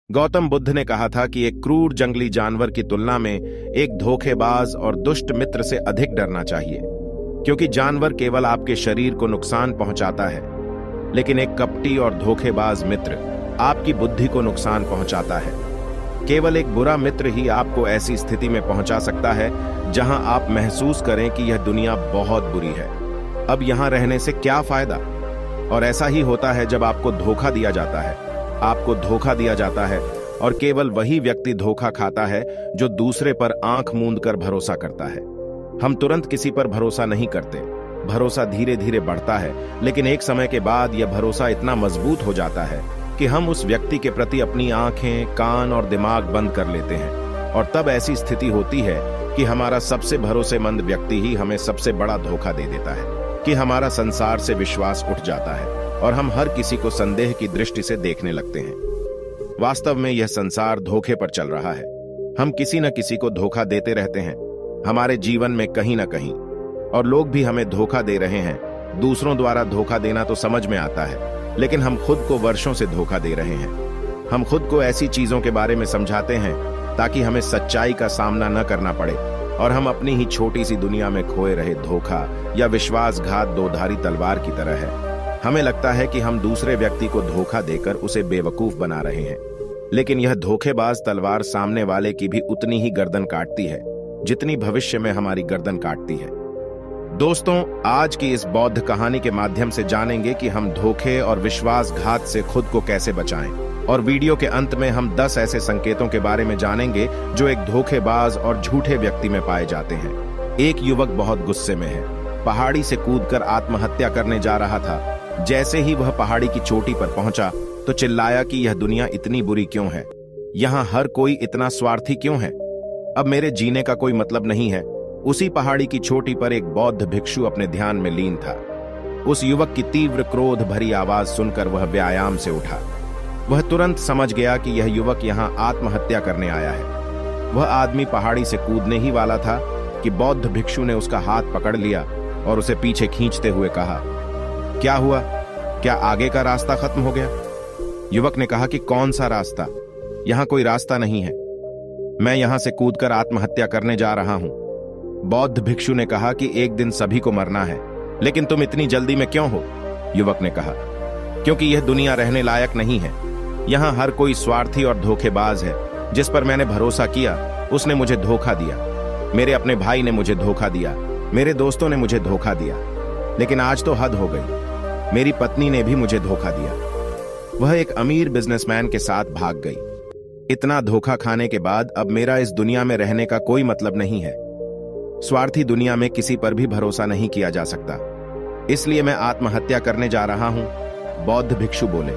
गौतम बुद्ध ने कहा था कि एक क्रूर जंगली जानवर की तुलना में एक धोखेबाज और दुष्ट मित्र से अधिक डरना चाहिए, क्योंकि जानवर केवल आपके शरीर को नुकसान पहुंचाता है, लेकिन एक कपटी और धोखेबाज मित्र आपकी बुद्धि को नुकसान पहुंचाता है। केवल एक बुरा मित्र ही आपको ऐसी स्थिति में पहुंचा सकता है जहां आप महसूस करें कि यह दुनिया बहुत बुरी है, अब यहां रहने से क्या फायदा। और ऐसा ही होता है जब आपको धोखा दिया जाता है। आपको धोखा दिया जाता है और केवल वही व्यक्ति धोखा खाता है जो दूसरे पर आंख मूंद कर भरोसा करता है। हम तुरंत किसी पर भरोसा नहीं करते। भरोसा धीरे धीरे बढ़ता है, लेकिन एक समय के बाद यह भरोसा इतना मजबूत हो जाता है कि हम उस व्यक्ति के प्रति अपनी आंखें, कान और दिमाग बंद कर लेते हैं। और तब ऐसी स्थिति होती है कि हमारा सबसे भरोसेमंद व्यक्ति ही हमें सबसे बड़ा धोखा दे देता है, कि हमारा संसार से विश्वास उठ जाता है और हम हर किसी को संदेह की दृष्टि से देखने लगते हैं। वास्तव में यह संसार धोखे पर चल रहा है। हम किसी न किसी को धोखा देते रहते हैं हमारे जीवन में कहीं ना कहीं, और लोग भी हमें धोखा दे रहे हैं। दूसरों द्वारा धोखा देना तो समझ में आता है, लेकिन हम खुद को वर्षों से धोखा दे रहे हैं। हम खुद को ऐसी चीजों के बारे में समझाते हैं ताकि हमें सच्चाई का सामना न करना पड़े, और हम अपनी ही छोटी सी दुनिया में खोए रहे। धोखा या विश्वासघात दोधारी तलवार की तरह है। हमें लगता है कि हम दूसरे व्यक्ति को धोखा देकर उसे बेवकूफ बना रहे हैं, लेकिन यह धोखेबाज तलवार सामने वाले की भी उतनी ही गर्दन काटती है जितनी भविष्य में हमारी गर्दन काटती है। दोस्तों, आज की इस बौद्ध कहानी के माध्यम से जानेंगे कि हम धोखे और विश्वासघात से खुद को कैसे बचाएं, और वीडियो के अंत में हम 10 ऐसे संकेतों के बारे में जानेंगे जो एक धोखेबाज और झूठे व्यक्ति में पाए जाते हैं। एक युवक बहुत गुस्से में है। पहाड़ी से कूदकर आत्महत्या करने जा रहा था। जैसे ही वह पहाड़ी की चोटी पर पहुंचा तो चिल्लाया कि यह दुनिया इतनी बुरी क्यों है, यहाँ हर कोई इतना स्वार्थी क्यों है, अब मेरे जीने का कोई मतलब नहीं है। उसी पहाड़ी की चोटी पर एक बौद्ध भिक्षु अपने ध्यान में लीन था। उस युवक की तीव्र क्रोध भरी आवाज सुनकर वह व्यायाम से उठा। वह तुरंत समझ गया कि यह युवक यहाँ आत्महत्या करने आया है। वह आदमी पहाड़ी से कूदने ही वाला था कि बौद्ध भिक्षु ने उसका हाथ पकड़ लिया और उसे पीछे खींचते हुए कहा, क्या हुआ, क्या आगे का रास्ता खत्म हो गया? युवक ने कहा कि कौन सा रास्ता, यहां कोई रास्ता नहीं है, मैं यहां से कूदकर आत्महत्या करने जा रहा हूं। बौद्ध भिक्षु ने कहा कि एक दिन सभी को मरना है, लेकिन तुम इतनी जल्दी में क्यों हो? युवक ने कहा, क्योंकि यह दुनिया रहने लायक नहीं है। यहां हर कोई स्वार्थी और धोखेबाज है। जिस पर मैंने भरोसा किया उसने मुझे धोखा दिया। मेरे अपने भाई ने मुझे धोखा दिया, मेरे दोस्तों ने मुझे धोखा दिया, लेकिन आज तो हद हो गई। मेरी पत्नी ने भी मुझे धोखा दिया। वह एक अमीर बिजनेसमैन के साथ भाग गई। इतना धोखा खाने के बाद अब मेरा इस दुनिया में रहने का कोई मतलब नहीं है। स्वार्थी दुनिया में किसी पर भी भरोसा नहीं किया जा सकता, इसलिए मैं आत्महत्या करने जा रहा हूं। बौद्ध भिक्षु बोले,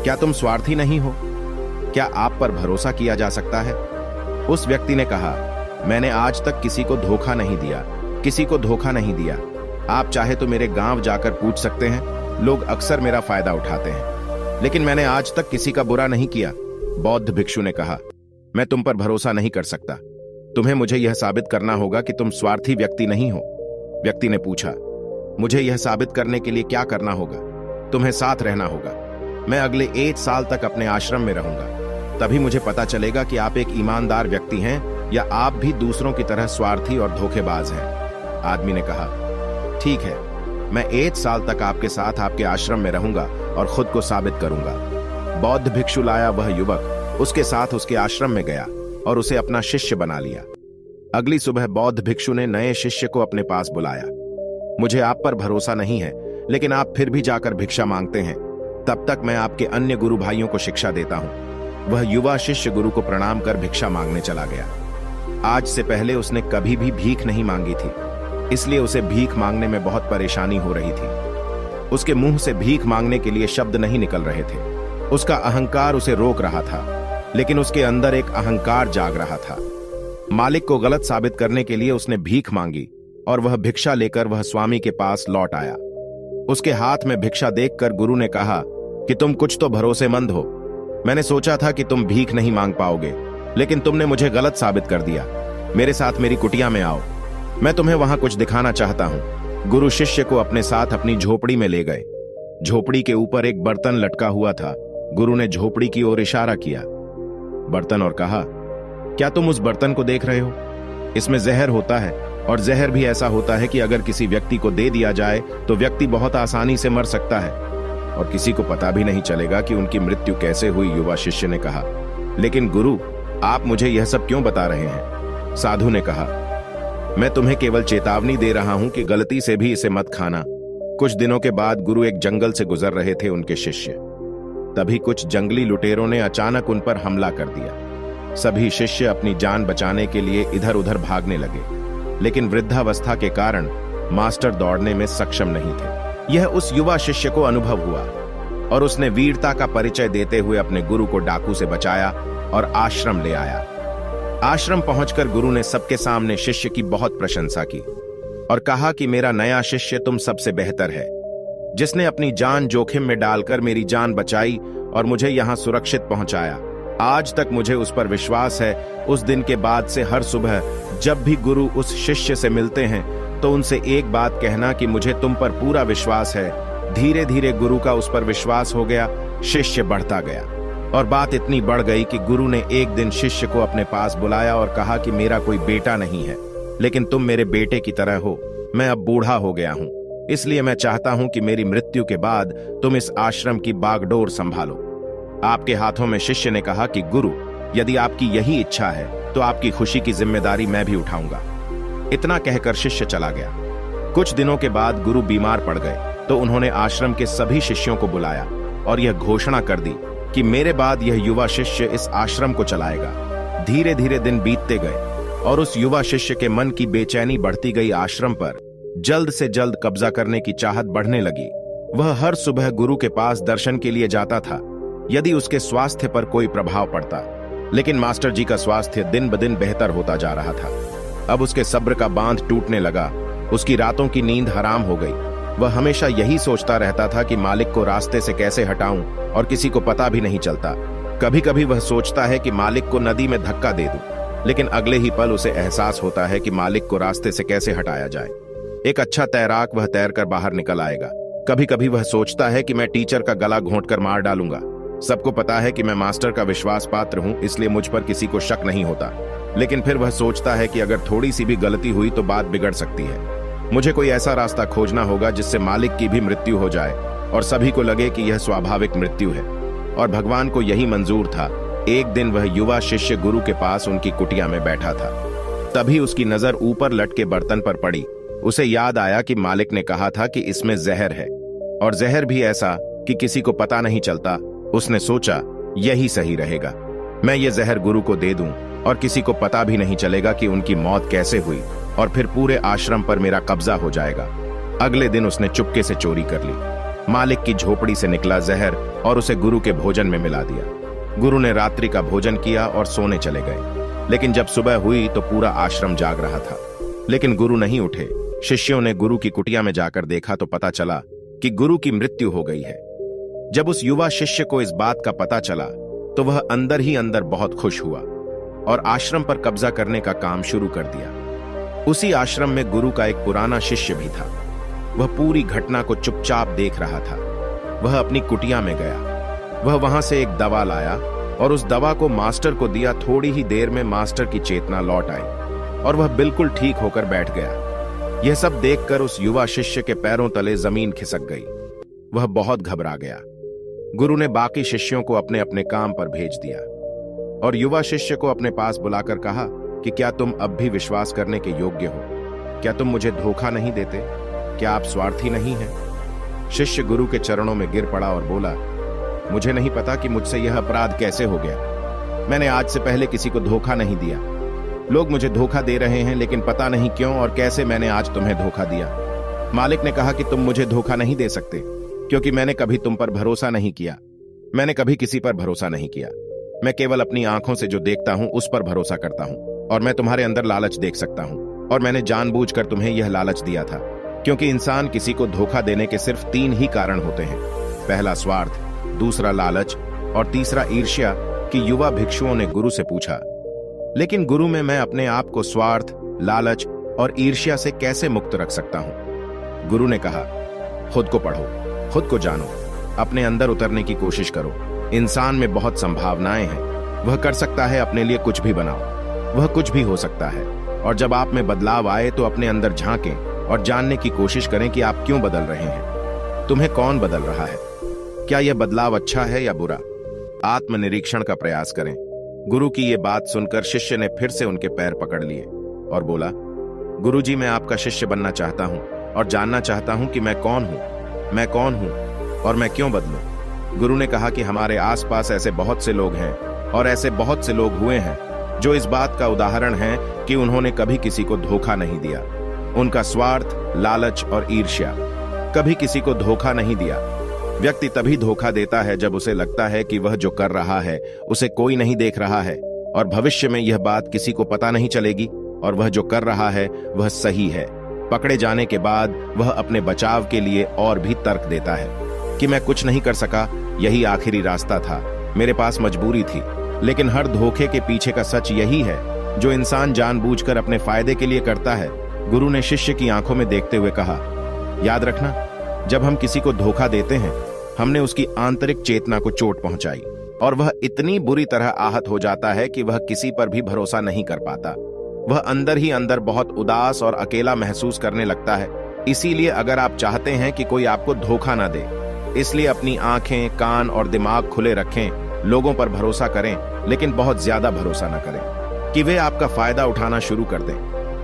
क्या तुम स्वार्थी नहीं हो? क्या आप पर भरोसा किया जा सकता है? उस व्यक्ति ने कहा, मैंने आज तक किसी को धोखा नहीं दिया, किसी को धोखा नहीं दिया। आप चाहे तो मेरे गांव जाकर पूछ सकते हैं, लोग अक्सर मेरा फायदा उठाते हैं, लेकिन मैंने आज तक किसी का बुरा नहीं किया। बौद्ध भिक्षु ने कहा, मैं तुम पर भरोसा नहीं कर सकता। तुम्हें मुझे यह साबित करना होगा कि तुम स्वार्थी व्यक्ति नहीं हो। व्यक्ति ने पूछा, मुझे यह साबित करने के लिए क्या करना होगा? तुम्हें साथ रहना होगा। मैं अगले 1 साल तक अपने आश्रम में रहूंगा, तभी मुझे पता चलेगा कि आप एक ईमानदार व्यक्ति हैं या आप भी दूसरों की तरह स्वार्थी और धोखेबाज हैं। आदमी ने कहा, ठीक है, मैं 1 साल तक आपके साथ आपके आश्रम में रहूंगा और खुद को साबित करूंगा। बौद्ध भिक्षु लाया वह युवक उसके साथ उसके आश्रम में गया और उसे अपना शिष्य बना लिया। अगली सुबह बौद्ध भिक्षु ने नए शिष्य को अपने पास बुलाया। मुझे आप पर भरोसा नहीं है, लेकिन आप फिर भी जाकर भिक्षा मांगते हैं, तब तक मैं आपके अन्य गुरु भाइयों को शिक्षा देता हूं। वह युवा शिष्य गुरु को प्रणाम कर भिक्षा मांगने चला गया। आज से पहले उसने कभी भी भीख नहीं मांगी थी, इसलिए उसे भीख मांगने में बहुत परेशानी हो रही थी। उसके मुंह से भीख मांगने के लिए शब्द नहीं निकल रहे थे। उसका अहंकार उसे रोक रहा था, लेकिन उसके अंदर एक अहंकार जाग रहा था। मालिक को गलत साबित करने के लिए उसने भीख मांगी और वह भिक्षा लेकर वह स्वामी के पास लौट आया। उसके हाथ में भिक्षा देखकर गुरु ने कहा कि तुम कुछ तो भरोसेमंद हो। मैंने सोचा था कि तुम भीख नहीं मांग पाओगे, लेकिन तुमने मुझे गलत साबित कर दिया। मेरे साथ मेरी कुटिया में आओ, मैं तुम्हें वहां कुछ दिखाना चाहता हूं। गुरु शिष्य को अपने साथ अपनी झोपड़ी में ले गए। झोपड़ी के ऊपर एक बर्तन लटका हुआ था। गुरु ने झोपड़ी की ओर इशारा किया। बर्तन और कहा, क्या तुम उस बर्तन को देख रहे हो? इसमें जहर होता है, और जहर भी ऐसा होता है कि अगर किसी व्यक्ति को दे दिया जाए तो व्यक्ति बहुत आसानी से मर सकता है और किसी को पता भी नहीं चलेगा कि उनकी मृत्यु कैसे हुई। युवा शिष्य ने कहा, लेकिन गुरु, आप मुझे यह सब क्यों बता रहे हैं? साधु ने कहा, मैं तुम्हें केवल चेतावनी दे रहा हूं कि गलती से भी इसे मत खाना। कुछ दिनों के बाद गुरु एक जंगल से गुजर रहे थे उनके शिष्य। तभी कुछ जंगली लुटेरों ने अचानक उन पर हमला कर दिया। सभी शिष्य अपनी जान बचाने के लिए इधर उधर भागने लगे, लेकिन वृद्धावस्था के कारण मास्टर दौड़ने में सक्षम नहीं थे। यह उस युवा शिष्य को अनुभव हुआ और उसने वीरता का परिचय देते हुए अपने गुरु को डाकू से बचाया और आश्रम ले आया। आश्रम पहुंचकर गुरु ने सबके सामने शिष्य की बहुत प्रशंसा की और कहा कि मेरा नया शिष्य तुम सबसे बेहतर है, जिसने अपनी जान जोखिम में डालकर मेरी जान बचाई और मुझे यहां सुरक्षित पहुंचाया। आज तक मुझे उस पर विश्वास है। उस दिन के बाद से हर सुबह जब भी गुरु उस शिष्य से मिलते हैं तो उनसे एक बात कहना कि मुझे तुम पर पूरा विश्वास है। धीरे धीरे गुरु का उस पर विश्वास हो गया, शिष्य बढ़ता गया और बात इतनी बढ़ गई कि गुरु ने एक दिन शिष्य को अपने पास बुलाया और कहा कि मेरा कोई बेटा नहीं है, लेकिन तुम मेरे बेटे की तरह हो। मैं अब बूढ़ा हो गया हूं, इसलिए मैं चाहता हूं कि मेरी मृत्यु के बाद तुम इस आश्रम की बागडोर संभालो। आपके हाथों में। शिष्य ने कहा कि गुरु, यदि आपकी यही इच्छा है तो आपकी खुशी की जिम्मेदारी मैं भी उठाऊंगा। इतना कहकर शिष्य चला गया। कुछ दिनों के बाद गुरु बीमार पड़ गए तो उन्होंने आश्रम के सभी शिष्यों को बुलाया और यह घोषणा कर दी कि मेरे बाद यह युवा शिष्य इस आश्रम को चलाएगा। धीरे धीरे दिन बीतते गए और उस युवा शिष्य के मन की बेचैनी बढ़ती गई। आश्रम पर जल्द से जल्द कब्जा करने की चाहत बढ़ने लगी। वह हर सुबह गुरु के पास दर्शन के लिए जाता था यदि उसके स्वास्थ्य पर कोई प्रभाव पड़ता, लेकिन मास्टर जी का स्वास्थ्य दिन ब दिन बेहतर होता जा रहा था। अब उसके सब्र का बांध टूटने लगा। उसकी रातों की नींद हराम हो गई। वह हमेशा यही सोचता रहता था कि मालिक को रास्ते से कैसे हटाऊं और किसी को पता भी नहीं चलता। कभी कभी वह सोचता है कि मालिक को नदी में धक्का दे दूं, लेकिन अगले ही पल उसे एहसास होता है कि मालिक को रास्ते से कैसे हटाया जाए। एक अच्छा तैराक वह तैरकर बाहर निकल आएगा। कभी कभी वह सोचता है कि मैं टीचर का गला घोंटकर मार डालूंगा। सबको पता है कि मैं मास्टर का विश्वास पात्र हूं, इसलिए मुझ पर किसी को शक नहीं होता। लेकिन फिर वह सोचता है कि अगर थोड़ी सी भी गलती हुई तो बात बिगड़ सकती है। मुझे कोई ऐसा रास्ता खोजना होगा जिससे मालिक की भी मृत्यु हो जाए और सभी को लगे कि यह स्वाभाविक मृत्यु है। और भगवान को यही मंजूर था। एक दिन वह युवा शिष्य गुरु के पास उनकी कुटिया में बैठा था। तभी उसकी नजर ऊपर लटके बर्तन पर पड़ी। उसे याद आया कि मालिक ने कहा था कि इसमें जहर है, और जहर भी ऐसा कि किसी को पता नहीं चलता। उसने सोचा, यही सही रहेगा, मैं ये जहर गुरु को दे दूं और किसी को पता भी नहीं चलेगा कि उनकी मौत कैसे हुई, और फिर पूरे आश्रम पर मेरा कब्जा हो जाएगा। अगले दिन उसने चुपके से चोरी कर ली। मालिक की झोपड़ी से निकला जहर और उसे गुरु के भोजन में मिला दिया। गुरु ने रात्रि का भोजन किया और सोने चले गए। लेकिन जब सुबह हुई तो पूरा आश्रम जाग रहा था, लेकिन गुरु नहीं उठे। शिष्यों ने गुरु की कुटिया में जाकर देखा तो पता चला कि गुरु की मृत्यु हो गई है। जब उस युवा शिष्य को इस बात का पता चला तो वह अंदर ही अंदर बहुत खुश हुआ और आश्रम पर कब्जा करने का काम शुरू कर दिया। उसी आश्रम में गुरु का एक पुराना शिष्य भी था। वह पूरी घटना को चुपचाप देख रहा था। वह अपनी कुटिया में गया। वह वहां से एक दवा लाया और उस दवा को मास्टर को दिया। थोड़ी ही देर में मास्टर की चेतना लौट आई और वह बिल्कुल ठीक होकर बैठ गया। यह सब देखकर उस युवा शिष्य के पैरों तले जमीन खिसक गई। वह बहुत घबरा गया। गुरु ने बाकी शिष्यों को अपने अपने काम पर भेज दिया और युवा शिष्य को अपने पास बुलाकर कहा कि क्या तुम अब भी विश्वास करने के योग्य हो? क्या तुम मुझे धोखा नहीं देते? क्या आप स्वार्थी नहीं हैं? शिष्य गुरु के चरणों में गिर पड़ा और बोला, मुझे नहीं पता कि मुझसे यह अपराध कैसे हो गया। मैंने आज से पहले किसी को धोखा नहीं दिया। लोग मुझे धोखा दे रहे हैं, लेकिन पता नहीं क्यों और कैसे मैंने आज तुम्हें धोखा दिया। मालिक ने कहा कि तुम मुझे धोखा नहीं दे सकते, क्योंकि मैंने कभी तुम पर भरोसा नहीं किया। मैंने कभी किसी पर भरोसा नहीं किया। मैं केवल अपनी आंखों से जो देखता हूं उस पर भरोसा करता हूं, और मैं तुम्हारे अंदर लालच देख सकता हूं, और मैंने जानबूझकर तुम्हें यह लालच दिया था, क्योंकि इंसान किसी को धोखा देने के सिर्फ 3 ही कारण होते हैं। पहला स्वार्थ, दूसरा लालच और तीसरा ईर्ष्या। कि युवा भिक्षुओं ने गुरु से पूछा, लेकिन गुरु में मैं अपने आप को स्वार्थ, लालच और ईर्ष्या से कैसे मुक्त रख सकता हूं? गुरु ने कहा, खुद को पढ़ो, खुद को जानो, अपने अंदर उतरने की कोशिश करो। इंसान में बहुत संभावनाएं हैं, वह कर सकता है अपने लिए कुछ भी बनाओ, वह कुछ भी हो सकता है। और जब आप में बदलाव आए तो अपने अंदर झांकें और जानने की कोशिश करें कि आप क्यों बदल रहे हैं, तुम्हें कौन बदल रहा है, क्या यह बदलाव अच्छा है या बुरा। आत्मनिरीक्षण का प्रयास करें। गुरु की यह बात सुनकर शिष्य ने फिर से उनके पैर पकड़ लिए और बोला, गुरुजी, मैं आपका शिष्य बनना चाहता हूं और जानना चाहता हूं कि मैं कौन हूं और मैं क्यों बदलूं। गुरु ने कहा कि हमारे आसपास ऐसे बहुत से लोग हैं और ऐसे बहुत से लोग हुए हैं जो इस बात का उदाहरण हैं कि उन्होंने कभी किसी को धोखा नहीं दिया। उनका स्वार्थ, लालच और ईर्ष्या, कभी किसी को धोखा नहीं दिया। व्यक्ति तभी धोखा देता है जब उसे लगता है कि वह जो कर रहा है उसे कोई नहीं देख रहा है और भविष्य में यह बात किसी को पता नहीं चलेगी और वह जो कर रहा है वह सही है। पकड़े जाने के बाद वह अपने बचाव के लिए और भी तर्क देता है कि मैं कुछ नहीं कर सका, यही आखिरी रास्ता था, मेरे पास मजबूरी थी। लेकिन हर धोखे के पीछे का सच यही है जो इंसान जानबूझकर अपने फायदे के लिए करता है। गुरु ने शिष्य की आंखों में देखते हुए कहा, याद रखना, जब हम किसी को धोखा देते हैं हमने उसकी आंतरिक चेतना को चोट पहुंचाई और वह इतनी बुरी तरह आहत हो जाता है कि वह किसी पर भी भरोसा नहीं कर पाता। वह अंदर ही अंदर बहुत उदास और अकेला महसूस करने लगता है। इसीलिए अगर आप चाहते हैं कि कोई आपको धोखा ना दे, इसलिए अपनी आंखें, कान और दिमाग खुले रखें। लोगों पर भरोसा करें, लेकिन बहुत ज्यादा भरोसा न करें कि वे आपका फायदा उठाना शुरू कर दें।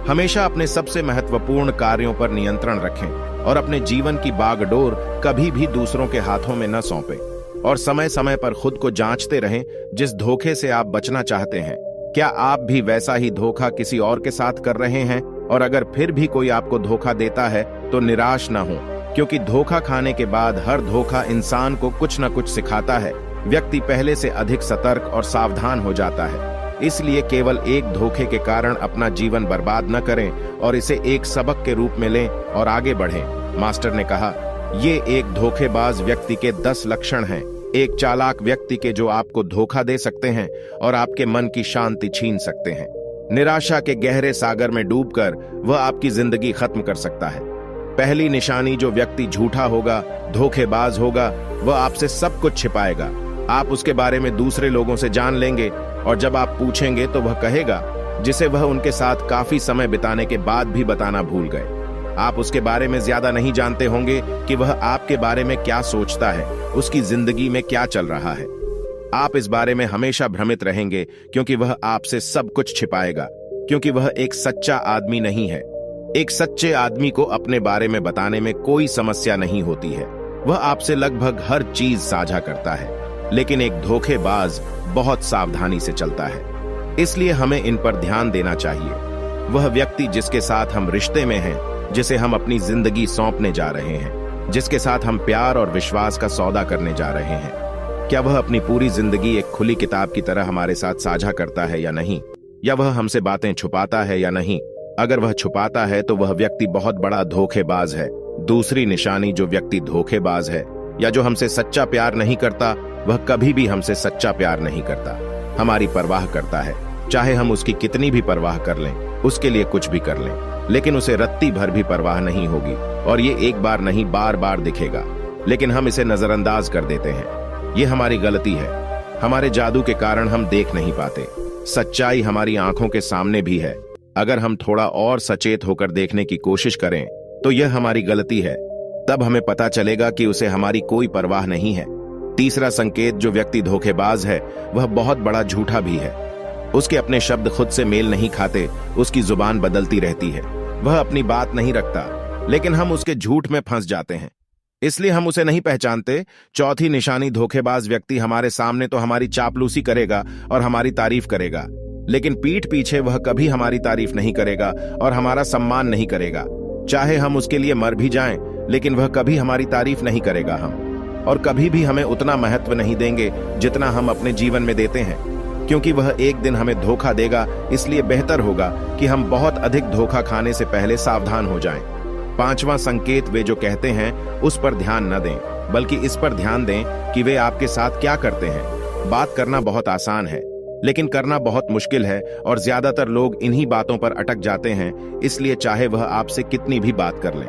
हमेशा अपने सबसे महत्वपूर्ण कार्यों पर नियंत्रण रखें और अपने जीवन की बागडोर कभी भी दूसरों के हाथों में न सौंपें और समय समय पर खुद को जांचते रहें। जिस धोखे से आप बचना चाहते हैं, क्या आप भी वैसा ही धोखा किसी और के साथ कर रहे हैं? और अगर फिर भी कोई आपको धोखा देता है तो निराश न हो, क्योंकि धोखा खाने के बाद हर धोखा इंसान को कुछ न कुछ सिखाता है। व्यक्ति पहले से अधिक सतर्क और सावधान हो जाता है। इसलिए केवल एक धोखे के कारण अपना जीवन बर्बाद न करें और इसे एक सबक के रूप में लें और आगे बढ़ें। मास्टर ने कहा, ये एक धोखेबाज व्यक्ति के 10 लक्षण हैं, एक चालाक व्यक्ति के जो आपको धोखा दे सकते हैं और आपके मन की शांति छीन सकते हैं। निराशा के गहरे सागर में डूबकर वह आपकी जिंदगी खत्म कर सकता है। पहली निशानी, जो व्यक्ति झूठा होगा, धोखेबाज होगा, वह आपसे सब कुछ छिपाएगा। आप उसके बारे में दूसरे लोगों से जान लेंगे और जब आप पूछेंगे तो वह कहेगा जिसे वह उनके साथ काफी समय बिताने के बाद भी बताना भूल गए। आप उसके बारे में ज्यादा नहीं जानते होंगे कि वह आपके बारे में क्या सोचता है, उसकी जिंदगी में क्या चल रहा है। आप इस बारे में हमेशा भ्रमित रहेंगे क्योंकि वह आपसे सब कुछ छिपाएगा, क्योंकि वह एक सच्चा आदमी नहीं है। एक सच्चे आदमी को अपने बारे में बताने में कोई समस्या नहीं होती है। वह आपसे लगभग हर चीज साझा करता है, लेकिन एक धोखेबाज बहुत सावधानी से चलता है। इसलिए हमें इन पर ध्यान देना चाहिए। वह व्यक्ति जिसके साथ हम रिश्ते में हैं, जिसे हम अपनी जिंदगी सौंपने जा रहे हैं, जिसके साथ हम प्यार और विश्वास का सौदा करने जा रहे हैं, क्या वह अपनी पूरी जिंदगी एक खुली किताब की तरह हमारे साथ साझा करता है या नहीं? या वह हमसे बातें छुपाता है या नहीं? अगर वह छुपाता है तो वह व्यक्ति बहुत बड़ा धोखेबाज है। दूसरी निशानी, जो व्यक्ति धोखेबाज है या जो हमसे सच्चा प्यार नहीं करता, वह कभी भी हमसे सच्चा प्यार नहीं करता। हमारी परवाह करता है, चाहे हम उसकी कितनी भी परवाह कर लें, उसके लिए कुछ भी कर लें, लेकिन उसे रत्ती भर भी परवाह नहीं होगी और ये एक बार नहीं बार बार दिखेगा, लेकिन हम इसे नजरअंदाज कर देते हैं। ये हमारी गलती है। हमारे जादू के कारण हम देख नहीं पाते। सच्चाई हमारी आंखों के सामने भी है। अगर हम थोड़ा और सचेत होकर देखने की कोशिश करें तो यह हमारी गलती है। तब हमें पता चलेगा कि उसे हमारी कोई परवाह नहीं है। तीसरा संकेत, जो व्यक्ति धोखेबाज है वह बहुत बड़ा झूठा भी है। उसके अपने शब्द खुद से मेल नहीं खाते, उसकी जुबान बदलती रहती है। वह अपनी बात नहीं रखता, लेकिन हम उसके झूठ में फंस जाते हैं, इसलिए हम उसे नहीं पहचानते। चौथी निशानी, धोखेबाज व्यक्ति हमारे सामने तो हमारी चापलूसी करेगा और हमारी तारीफ करेगा, लेकिन पीठ पीछे वह कभी हमारी तारीफ नहीं करेगा और हमारा सम्मान नहीं करेगा। चाहे हम उसके लिए मर भी जाएं, लेकिन वह कभी हमारी तारीफ नहीं करेगा। हम और कभी भी हमें उतना महत्व नहीं देंगे जितना हम अपने जीवन में देते हैं, क्योंकि वह एक दिन हमें धोखा देगा। इसलिए बेहतर होगा कि हम बहुत अधिक धोखा खाने से पहले सावधान हो जाएं। पांचवां संकेत, वे जो कहते हैं उस पर ध्यान न दें, बल्कि इस पर ध्यान दें कि वे आपके साथ क्या करते हैं। बात करना बहुत आसान है, लेकिन करना बहुत मुश्किल है और ज्यादातर लोग इन्हीं बातों पर अटक जाते हैं। इसलिए चाहे वह आपसे कितनी भी बात कर लें,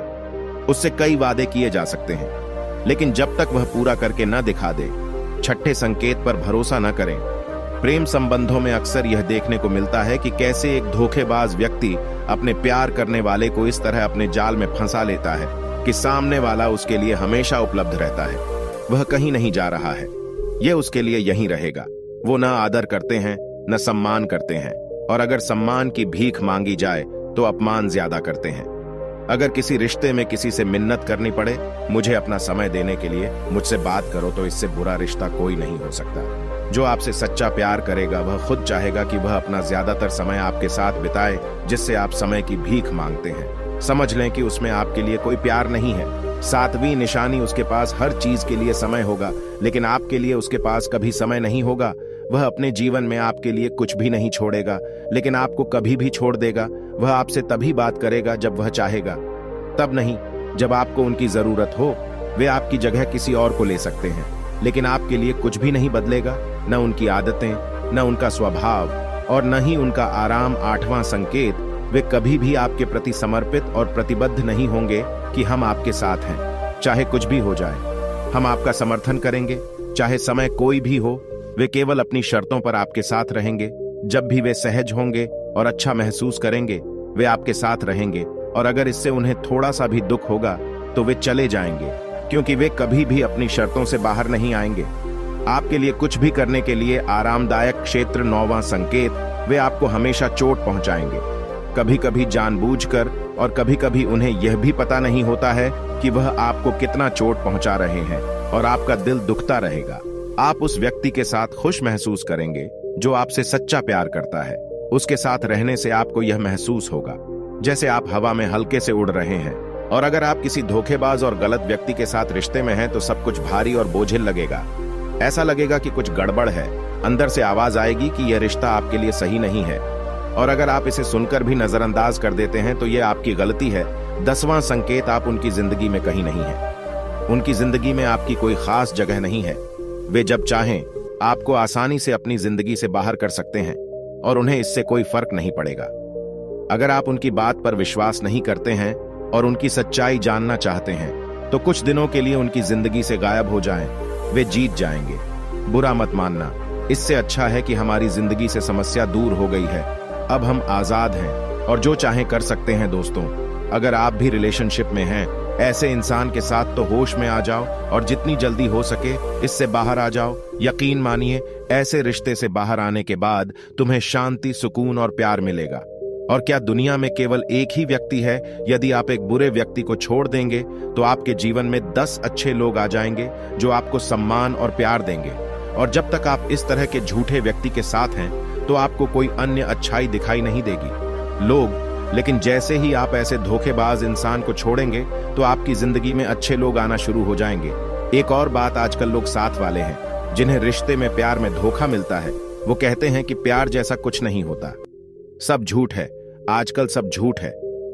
उससे कई वादे किए जा सकते हैं, लेकिन जब तक वह पूरा करके न दिखा दे। छठे संकेत पर भरोसा न करें। प्रेम संबंधों में अक्सर यह देखने को मिलता है कि कैसे एक धोखेबाज व्यक्ति अपने प्यार करने वाले को इस तरह अपने जाल में फंसा लेता है कि सामने वाला उसके लिए हमेशा उपलब्ध रहता है। वह कहीं नहीं जा रहा है, यह उसके लिए यहीं रहेगा। वो न आदर करते हैं न सम्मान करते हैं, और अगर सम्मान की भीख मांगी जाए तो अपमान ज्यादा करते हैं। अगर किसी रिश्ते में किसी से मिन्नत करनी पड़े, मुझे अपना समय देने के लिए मुझसे बात करो, तो इससे बुरा रिश्ता कोई नहीं हो सकता। जो आपसे सच्चा प्यार करेगा वह खुद चाहेगा कि वह अपना ज्यादातर समय आपके साथ बिताए, जिससे आप समय की भीख मांगते हैं। समझ लें कि उसमें आपके लिए कोई प्यार नहीं है। 7वीं निशानी, उसके पास हर चीज के लिए समय होगा, लेकिन आपके लिए उसके पास कभी समय नहीं होगा। वह अपने जीवन में आपके लिए कुछ भी नहीं छोड़ेगा, लेकिन आपको कभी भी छोड़ देगा। वह आपसे तभी बात करेगा जब वह चाहेगा, तब नहीं जब आपको उनकी जरूरत हो। वे आपकी जगह किसी और को ले सकते हैं, लेकिन आपके लिए कुछ भी नहीं बदलेगा, न उनकी आदतें, न उनका स्वभाव, और न ही उनका आराम। 8वां संकेत, वे कभी भी आपके प्रति समर्पित और प्रतिबद्ध नहीं होंगे कि हम आपके साथ हैं, चाहे कुछ भी हो जाए। हम आपका समर्थन करेंगे, चाहे समय कोई भी हो। वे केवल अपनी शर्तों पर आपके साथ रहेंगे। जब भी वे सहज होंगे और अच्छा महसूस करेंगे, वे आपके साथ रहेंगे, और अगर इससे उन्हें थोड़ा सा भी दुख होगा तो वे चले जाएंगे, क्योंकि वे कभी भी अपनी शर्तों से बाहर नहीं आएंगे। आपके लिए कुछ भी करने के लिए आरामदायक क्षेत्र। 9वां संकेत, वे आपको हमेशा चोट पहुंचाएंगे, कभी कभी जानबूझकर, और कभी कभी उन्हें यह भी पता नहीं होता है कि वह आपको कितना चोट पहुंचा रहे हैं, और आपका दिल दुखता रहेगा। आप उस व्यक्ति के साथ खुश महसूस करेंगे जो आपसे सच्चा प्यार करता है। उसके साथ रहने से आपको यह महसूस होगा जैसे आप हवा में हल्के से उड़ रहे हैं। और अगर आप किसी धोखेबाज और गलत व्यक्ति के साथ रिश्ते में हैं तो सब कुछ भारी और बोझिल लगेगा। ऐसा लगेगा कि कुछ गड़बड़ है। अंदर से आवाज आएगी कि यह रिश्ता आपके लिए सही नहीं है, और अगर आप इसे सुनकर भी नजरअंदाज कर देते हैं तो यह आपकी गलती है। 10वां संकेत, आप उनकी जिंदगी में कहीं नहीं है। उनकी जिंदगी में आपकी कोई खास जगह नहीं है। वे जब चाहें आपको आसानी से अपनी जिंदगी से बाहर कर सकते हैं, और उन्हें इससे कोई फर्क नहीं पड़ेगा। अगर आप उनकी बात पर विश्वास नहीं करते हैं और उनकी सच्चाई जानना चाहते हैं, तो कुछ दिनों के लिए उनकी जिंदगी से गायब हो जाएं। वे जीत जाएंगे। बुरा मत मानना, इससे अच्छा है कि हमारी जिंदगी से समस्या दूर हो गई है। अब हम आजाद हैं और जो चाहें कर सकते हैं। दोस्तों, अगर आप भी रिलेशनशिप में हैं, ऐसे इंसान के साथ तो होश में आ जाओ और जितनी जल्दी हो सके इससे बाहर आ जाओ। यकीन मानिए, ऐसे रिश्ते से बाहर आने के बाद तुम्हें शांति, सुकून और प्यार मिलेगा। और क्या दुनिया में केवल एक ही व्यक्ति है? यदि आप एक बुरे व्यक्ति को छोड़ देंगे तो आपके जीवन में 10 अच्छे लोग आ जाएंगे जो आपको सम्मान और प्यार देंगे। और जब तक आप इस तरह के झूठे व्यक्ति के साथ हैं तो आपको कोई अन्य अच्छाई दिखाई नहीं देगी लोग। लेकिन जैसे ही आप ऐसे धोखेबाज इंसान को छोड़ेंगे तो आपकी जिंदगी में अच्छे लोग आना शुरू हो जाएंगे। एक और बात, आजकल लोग साथ वाले हैं जिन्हें रिश्ते में प्यार में धोखा मिलता है। वो कहते हैं कि प्यार जैसा कुछ नहीं होता, सब झूठ है। आजकल सब झूठ है,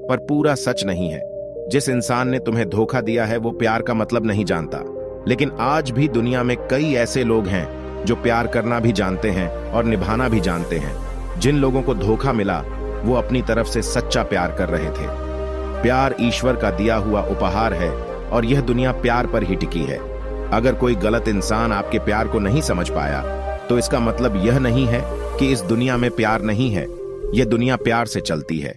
पर पूरा सच नहीं है। जिस इंसान ने तुम्हें धोखा दिया है वो प्यार का मतलब नहीं जानता। लेकिन आज भी दुनिया में कई ऐसे लोग हैं जो प्यार करना भी जानते हैं और निभाना भी जानते हैं। जिन लोगों को धोखा मिला वो अपनी तरफ से सच्चा प्यार कर रहे थे। प्यार ईश्वर का दिया हुआ उपहार है और यह दुनिया प्यार पर ही टिकी है। अगर कोई गलत इंसान आपके प्यार को नहीं समझ पाया तो इसका मतलब यह नहीं है कि इस दुनिया में प्यार नहीं है। यह दुनिया प्यार से चलती है।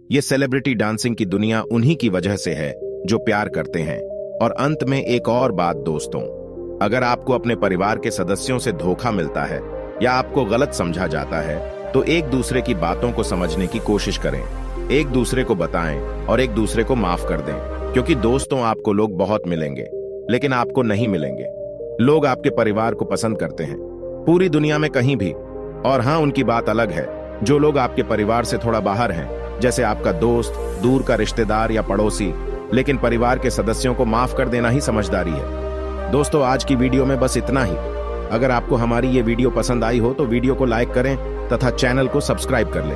यह सेलिब्रिटी डांसिंग की दुनिया उन्हीं की वजह से है जो प्यार करते हैं। और अंत में एक और बात दोस्तों, अगर आपको अपने परिवार के सदस्यों से धोखा मिलता है या आपको गलत समझा जाता है तो एक दूसरे की बातों को समझने की कोशिश करें, एक दूसरे को बताएं और एक दूसरे को माफ कर दें। क्योंकि दोस्तों, आपको लोग बहुत मिलेंगे लेकिन आपको नहीं मिलेंगे। लोग आपके परिवार को पसंद करते हैं पूरी दुनिया में कहीं भी। और हाँ, उनकी बात अलग है जो लोग आपके परिवार से थोड़ा बाहर हैं, जैसे आपका दोस्त, दूर का रिश्तेदार या पड़ोसी। लेकिन परिवार के सदस्यों को माफ कर देना ही समझदारी है। दोस्तों, आज की वीडियो में बस इतना ही। अगर आपको हमारी ये वीडियो पसंद आई हो तो वीडियो को लाइक करें तथा चैनल को सब्सक्राइब कर लें।